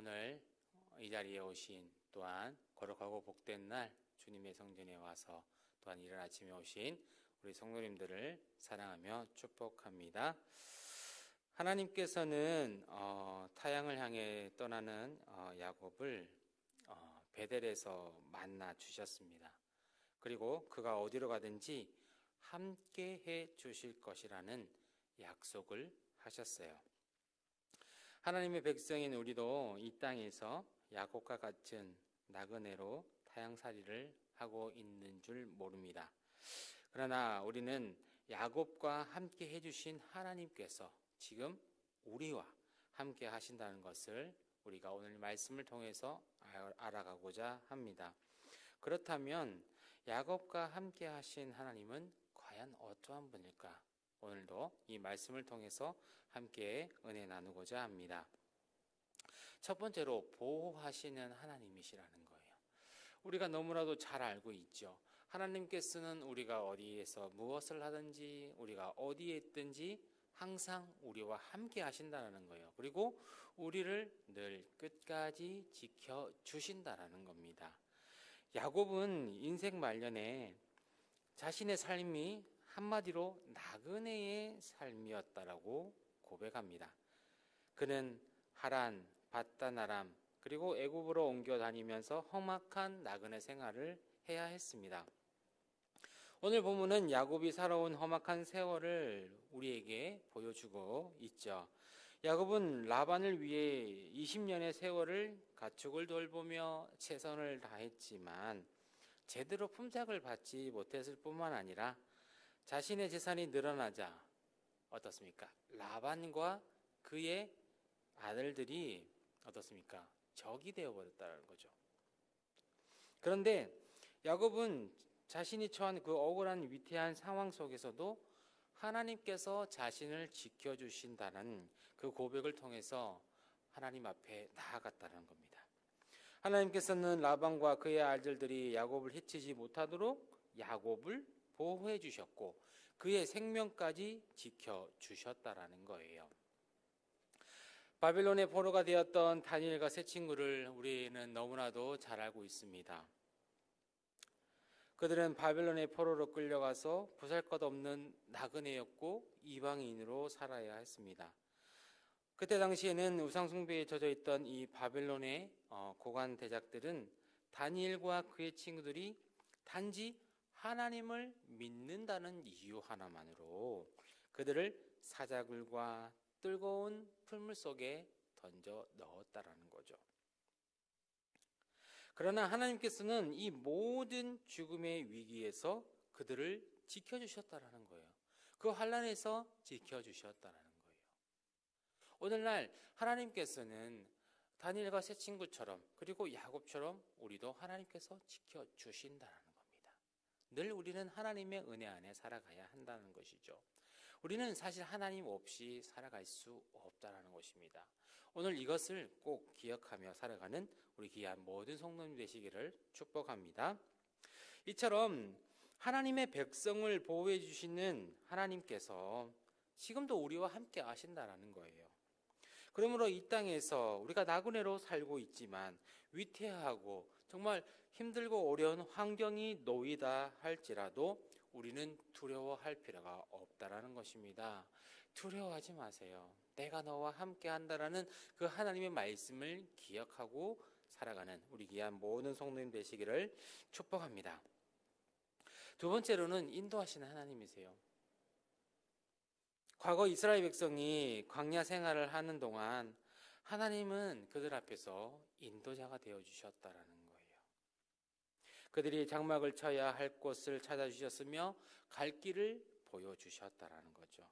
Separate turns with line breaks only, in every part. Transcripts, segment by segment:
오늘 이 자리에 오신 또한 거룩하고 복된 날 주님의 성전에 와서 또한 이른 아침에 오신 우리 성도님들을 사랑하며 축복합니다. 하나님께서는 타향을 향해 떠나는 야곱을 베델에서 만나 주셨습니다. 그리고 그가 어디로 가든지 함께 해 주실 것이라는 약속을 하셨어요. 하나님의 백성인 우리도 이 땅에서 야곱과 같은 나그네로 타향살이를 하고 있는 줄 모릅니다. 그러나 우리는 야곱과 함께 해주신 하나님께서 지금 우리와 함께 하신다는 것을 우리가 오늘 말씀을 통해서 알아가고자 합니다. 그렇다면 야곱과 함께 하신 하나님은 과연 어떠한 분일까? 오늘도 이 말씀을 통해서 함께 은혜 나누고자 합니다. 첫 번째로 보호하시는 하나님이시라는 거예요. 우리가 너무나도 잘 알고 있죠. 하나님께서는 우리가 어디에서 무엇을 하든지 우리가 어디에 있든지 항상 우리와 함께 하신다는 거예요. 그리고 우리를 늘 끝까지 지켜주신다는 겁니다. 야곱은 인생 말년에 자신의 삶이 한마디로 나그네의 삶이었다라고 고백합니다. 그는 하란, 밧단 아람, 그리고 애굽으로 옮겨 다니면서 험악한 나그네 생활을 해야 했습니다. 오늘 본문은 야곱이 살아온 험악한 세월을 우리에게 보여주고 있죠. 야곱은 라반을 위해 20년의 세월을 가축을 돌보며 최선을 다했지만 제대로 품삯을 받지 못했을 뿐만 아니라 자신의 재산이 늘어나자 어떻습니까? 라반과 그의 아들들이 어떻습니까? 적이 되어버렸다는 거죠. 그런데 야곱은 자신이 처한 그 억울한 위태한 상황 속에서도 하나님께서 자신을 지켜주신다는 그 고백을 통해서 하나님 앞에 나아갔다는 겁니다. 하나님께서는 라반과 그의 아들들이 야곱을 해치지 못하도록 야곱을 보호해 주셨고 그의 생명까지 지켜주셨다라는 거예요. 바벨론의 포로가 되었던 다니엘과 세 친구를 우리는 너무나도 잘 알고 있습니다. 그들은 바벨론의 포로로 끌려가서 보잘것없는 나그네였고 이방인으로 살아야 했습니다. 그때 당시에는 우상숭배에 젖어있던 이 바벨론의 고관 대작들은 다니엘과 그의 친구들이 단지 하나님을 믿는다는 이유 하나만으로 그들을 사자굴과 뜨거운 풀물 속에 던져 넣었다라는 거죠. 그러나 하나님께서는 이 모든 죽음의 위기에서 그들을 지켜주셨다라는 거예요. 그 환난에서 지켜주셨다라는 거예요. 오늘날 하나님께서는 다니엘과 세 친구처럼 그리고 야곱처럼 우리도 하나님께서 지켜주신다는 겁니다. 늘 우리는 하나님의 은혜 안에 살아가야 한다는 것이죠. 우리는 사실 하나님 없이 살아갈 수 없다는 것입니다. 오늘 이것을 꼭 기억하며 살아가는 우리 귀한 모든 성도님 되시기를 축복합니다. 이처럼 하나님의 백성을 보호해 주시는 하나님께서 지금도 우리와 함께 하신다는 거예요. 그러므로 이 땅에서 우리가 나그네로 살고 있지만 위태하고 정말 힘들고 어려운 환경이 놓이다 할지라도 우리는 두려워할 필요가 없다라는 것입니다. 두려워하지 마세요. 내가 너와 함께 한다라는 그 하나님의 말씀을 기억하고 살아가는 우리 귀한 모든 성도님 되시기를 축복합니다. 두 번째로는 인도하시는 하나님이세요. 과거 이스라엘 백성이 광야 생활을 하는 동안 하나님은 그들 앞에서 인도자가 되어주셨다라는 거예요. 그들이 장막을 쳐야 할 곳을 찾아주셨으며 갈 길을 보여주셨다라는 거죠.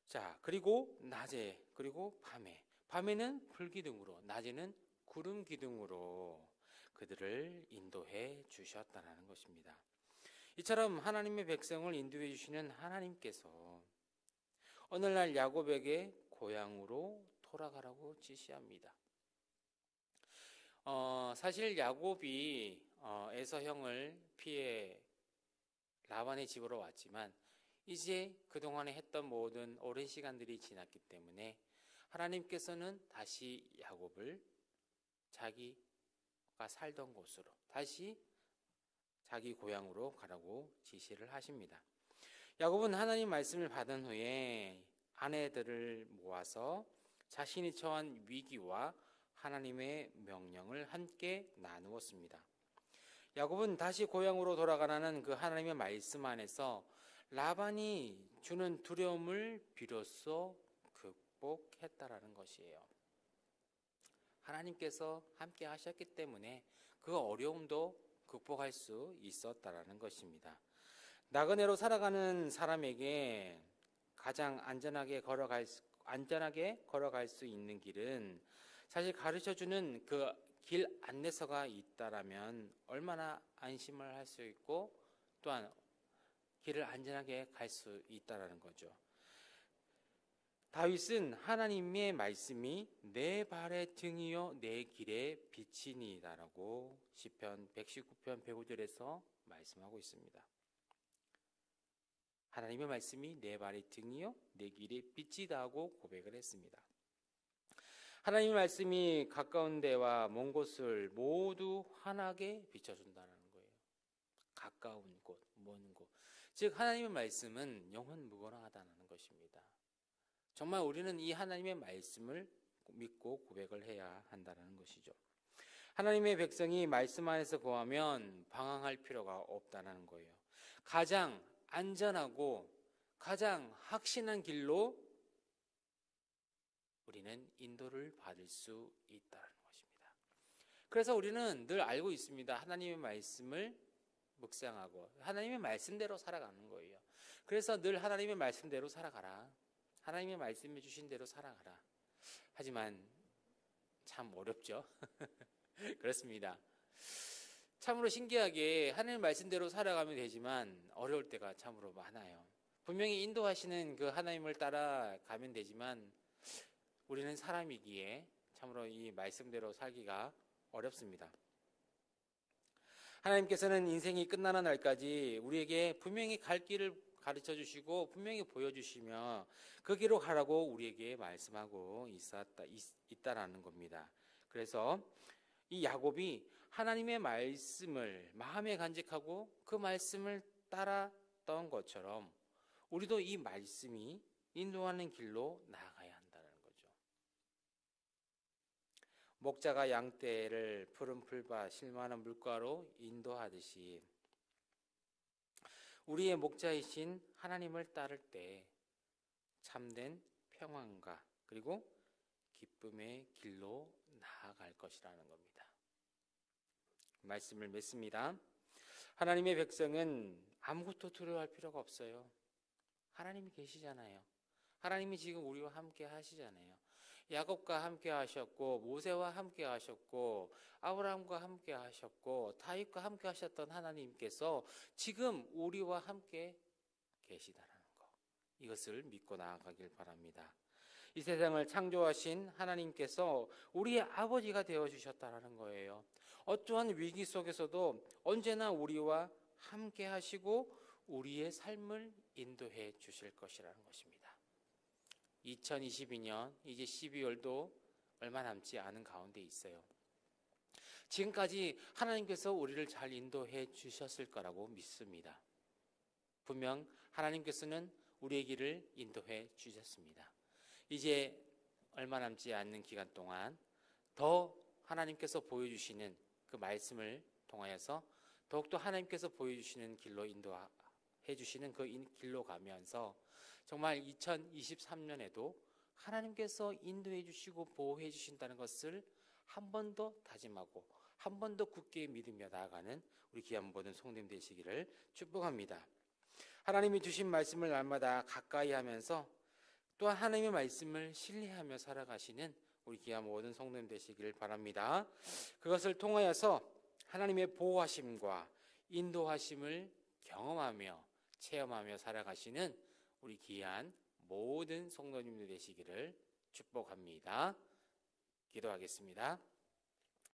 자, 그리고 낮에 그리고 밤에는 불기둥으로 낮에는 구름 기둥으로 그들을 인도해 주셨다라는 것입니다. 이처럼 하나님의 백성을 인도해 주시는 하나님께서 오늘날 야곱에게 고향으로 돌아가라고 지시합니다. 사실 야곱이 에서 형을 피해 라반의 집으로 왔지만 이제 그동안에 했던 모든 오랜 시간들이 지났기 때문에 하나님께서는 다시 야곱을 자기가 살던 곳으로 다시 자기 고향으로 가라고 지시를 하십니다. 야곱은 하나님 말씀을 받은 후에 아내들을 모아서 자신이 처한 위기와 하나님의 명령을 함께 나누었습니다. 야곱은 다시 고향으로 돌아가라는 그 하나님의 말씀 안에서 라반이 주는 두려움을 비로소 극복했다라는 것이에요. 하나님께서 함께 하셨기 때문에 그 어려움도 극복할 수 있었다라는 것입니다. 나그네로 살아가는 사람에게 가장 안전하게 걸어갈 수 있는 길은 사실 가르쳐주는 그 길 안내서가 있다라면 얼마나 안심을 할 수 있고 또한 길을 안전하게 갈 수 있다라는 거죠. 다윗은 하나님의 말씀이 내 발의 등이요 내 길의 빛이니이다라고 시편 119편 105절에서 말씀하고 있습니다. 하나님의 말씀이 내 발의 등이요 내 길의 빛이다 하고 고백을 했습니다. 하나님의 말씀이 가까운 데와 먼 곳을 모두 환하게 비춰준다는 거예요. 가까운 곳, 먼 곳. 즉 하나님의 말씀은 영원 무궁하다는 것입니다. 정말 우리는 이 하나님의 말씀을 믿고 고백을 해야 한다는 것이죠. 하나님의 백성이 말씀 안에서 거하면 방황할 필요가 없다는 거예요. 가장 안전하고 가장 확신한 길로 우리는 인도를 받을 수 있다는 것입니다. 그래서 우리는 늘 알고 있습니다. 하나님의 말씀을 묵상하고 하나님의 말씀대로 살아가는 거예요. 그래서 늘 하나님의 말씀대로 살아가라. 하나님의 말씀해 주신 대로 살아가라. 하지만 참 어렵죠. 그렇습니다. 참으로 신기하게 하나님의 말씀대로 살아가면 되지만 어려울 때가 참으로 많아요. 분명히 인도하시는 그 하나님을 따라가면 되지만 우리는 사람이기에 참으로 이 말씀대로 살기가 어렵습니다. 하나님께서는 인생이 끝나는 날까지 우리에게 분명히 갈 길을 가르쳐 주시고 분명히 보여주시며 그 길로 가라고 우리에게 말씀하고 있다라는 겁니다. 그래서 이 야곱이 하나님의 말씀을 마음에 간직하고 그 말씀을 따랐던 것처럼 우리도 이 말씀이 인도하는 길로 나아가야 한다는 거죠. 목자가 양떼를 푸른 풀밭 실만한 물가로 인도하듯이 우리의 목자이신 하나님을 따를 때 참된 평안과 그리고 기쁨의 길로 나아갈 것이라는 겁니다. 말씀을 맺습니다. 하나님의 백성은 아무것도 두려워할 필요가 없어요. 하나님이 계시잖아요. 하나님이 지금 우리와 함께 하시잖아요. 야곱과 함께 하셨고 모세와 함께 하셨고 아브라함과 함께 하셨고 다윗과 함께 하셨던 하나님께서 지금 우리와 함께 계시다라는 거, 이것을 믿고 나아가길 바랍니다. 이 세상을 창조하신 하나님께서 우리의 아버지가 되어주셨다라는 거예요. 어떠한 위기 속에서도 언제나 우리와 함께 하시고 우리의 삶을 인도해 주실 것이라는 것입니다. 2022년 이제 12월도 얼마 남지 않은 가운데 있어요. 지금까지 하나님께서 우리를 잘 인도해 주셨을 거라고 믿습니다. 분명 하나님께서는 우리의 길을 인도해 주셨습니다. 이제 얼마 남지 않는 기간 동안 더 하나님께서 보여주시는 그 말씀을 통하여서 더욱더 하나님께서 보여주시는 길로 인도해 주시는 그 길로 가면서 정말 2023년에도 하나님께서 인도해 주시고 보호해 주신다는 것을 한 번 더 다짐하고 한 번 더 굳게 믿으며 나아가는 우리 귀한 모든 성도님 되시기를 축복합니다. 하나님이 주신 말씀을 날마다 가까이 하면서 또한 하나님의 말씀을 신뢰하며 살아가시는 우리 귀한 모든 성도님 되시기를 바랍니다. 그것을 통하여서 하나님의 보호하심과 인도하심을 경험하며 체험하며 살아가시는 우리 귀한 모든 성도님들 되시기를 축복합니다. 기도하겠습니다.